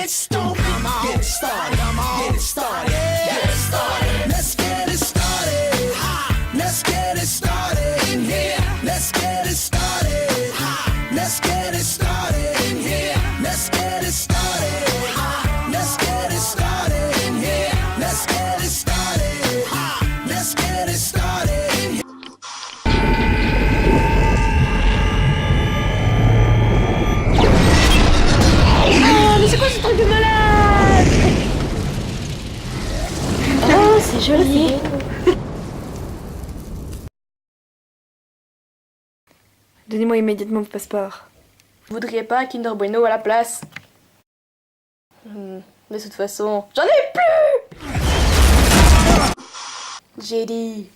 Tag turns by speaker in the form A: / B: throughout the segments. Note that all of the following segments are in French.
A: Get stupid, get it started, get it started, get it started. Let's get it started. Let's get it started in here. Let's get it started. Let's get it started in here. Let's get it started. Let's get it started in here. Let's get it started. Let's get it started in here.
B: Oh, mais c'est quoi ce truc de malade? Oh, c'est joli.
C: Donnez-moi immédiatement vos passeports.
B: Vous voudriez pas un Kinder Bueno à la place? Mais de toute façon, j'en ai plus! J'ai dit...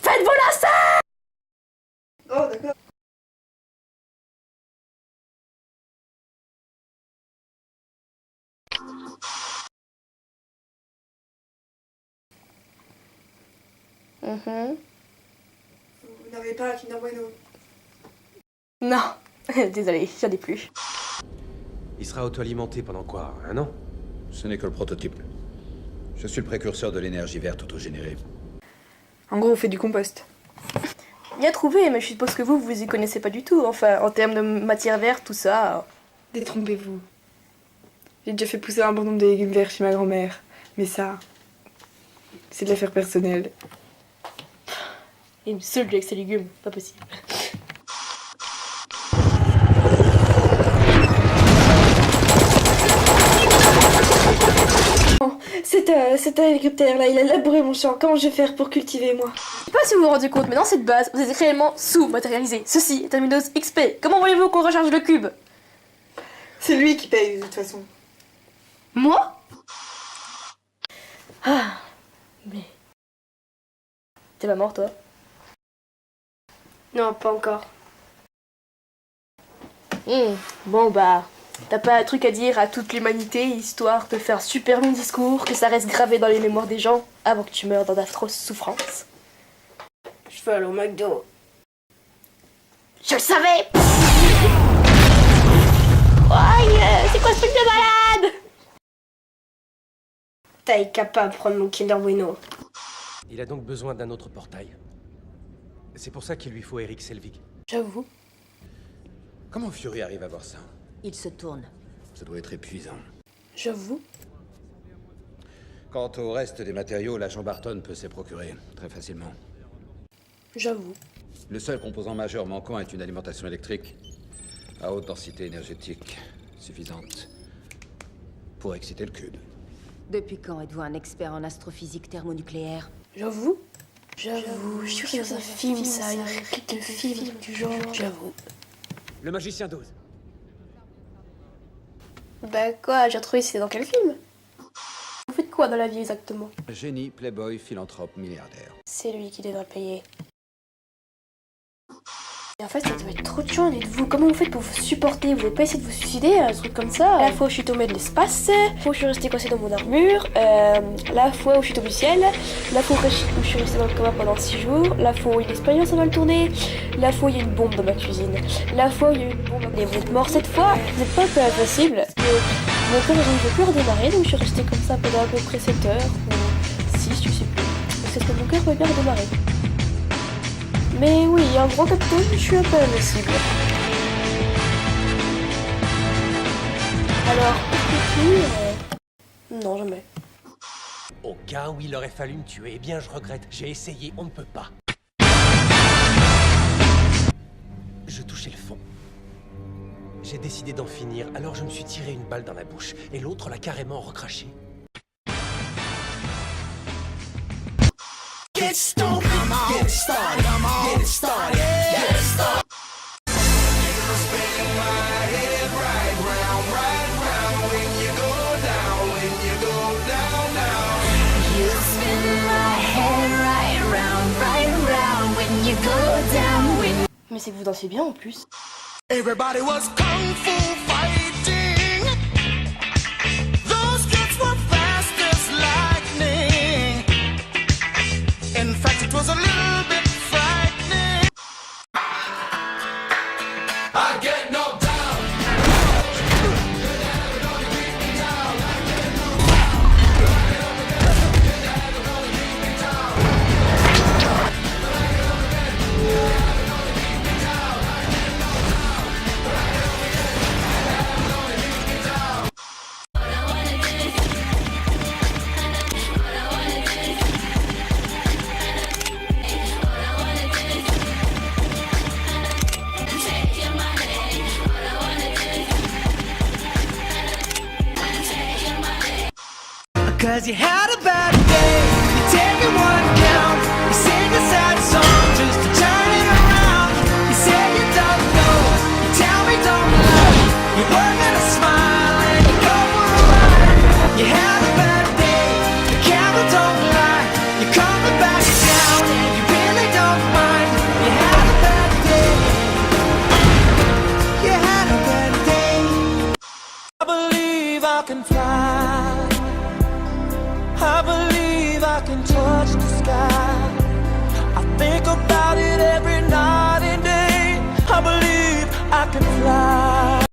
B: Faites vos lacets!
C: Oh, d'accord. Vous n'avez pas un Kinder Bueno?
B: Non, désolé, j'en ai plus.
D: Il sera auto-alimenté pendant quoi? Un an?
E: Ce n'est que le prototype. Je suis le précurseur de l'énergie verte autogénérée.
C: En gros, on fait du compost.
B: Bien trouvé, mais je suppose que vous y connaissez pas du tout. Enfin, en termes de matière verte, tout ça...
C: Détrompez-vous. J'ai déjà fait pousser un bon nombre de légumes verts chez ma grand-mère. Mais ça, c'est de l'affaire personnelle.
B: Il me saoule avec ses légumes, pas possible.
C: Cet hélicoptère-là, il a labouré mon champ. Comment je vais faire pour cultiver, moi?
B: Je sais pas si vous vous rendez compte, mais dans cette base, vous êtes réellement sous-matérialisé. Ceci est un Windows XP. Comment voulez-vous qu'on recharge le cube?
C: C'est lui qui paye, de toute façon.
B: Moi? Ah, mais... T'es pas mort, toi?
F: Non, pas encore.
B: Bon bah... T'as pas un truc à dire à toute l'humanité, histoire de faire un super long discours, que ça reste gravé dans les mémoires des gens, avant que tu meurs dans d'atroces souffrances?
F: Je veux aller au McDo.
B: Je le savais! Ouais, c'est quoi ce truc de malade?
F: T'es capable de prendre mon Kinder Bueno.
D: Il a donc besoin d'un autre portail. C'est pour ça qu'il lui faut Eric Selvig.
B: J'avoue.
E: Comment Fury arrive à voir ça?
G: Il se tourne.
E: Ça doit être épuisant.
B: J'avoue.
E: Quant au reste des matériaux, l'agent Barton peut s'y procurer très facilement.
B: J'avoue.
E: Le seul composant majeur manquant est une alimentation électrique à haute densité énergétique suffisante pour exciter le cube.
G: Depuis quand êtes-vous un expert en astrophysique thermonucléaire?
B: J'avoue. J'avoue. Je suis dans un film, ça, une réplique de film du genre. J'avoue.
D: Le magicien d'Oz.
B: Bah quoi, j'ai retrouvé c'est dans quel film? Vous faites quoi dans la vie exactement?
E: Génie, playboy, philanthrope, milliardaire.
B: C'est lui qui devrait payer. Et en fait, ça doit être trop chiant d'être vous. Comment vous faites pour vous supporter? Vous n'avez pas essayé de vous suicider, un truc comme ça? La fois où je suis tombée de l'espace, la fois où je suis restée coincée dans mon armure, la fois où je suis tombée du ciel, la fois où je suis restée dans le coma pendant 6 jours, la fois où une expérience a mal tourné, la fois où il y a une bombe dans ma cuisine, la fois où il y a eu une bombe. Et vous êtes mort cette fois? Vous n'êtes pas un peu impossible? Parce que mon corps n'arrivait plus à redémarrer, donc je suis restée comme ça pendant à peu près 7 heures, ou 6, je sais plus. Parce que mon cœur pouvait bien redémarrer. Mais oui, en gros capitaine, je suis un peu invincible. Alors, non, jamais.
D: Au cas où il aurait fallu me tuer, eh bien je regrette. J'ai essayé, on ne peut pas. Je touchais le fond. J'ai décidé d'en finir, alors je me suis tiré une balle dans la bouche, et l'autre l'a carrément recraché.
A: Get stupid, get it started, get it started, get it started. Spinning my head right round when you go down, when you go down, down. You spin my head right round when you go down, when.
B: Mais c'est que vous dansez bien en plus.
A: Everybody was kung fu fighting. Those kids were fast as lightning. In fact, it was a little bit frightening. I get knocked down. Cause you had a bad day, you're taking one count. You sing a sad song just to turn it around. You say you don't know, you tell me don't lie. You work at a smile and you go for a ride. You had a bad day, the camera don't lie. You're coming back down and you really don't mind. You had a bad day, you had a bad day. I believe I can fly.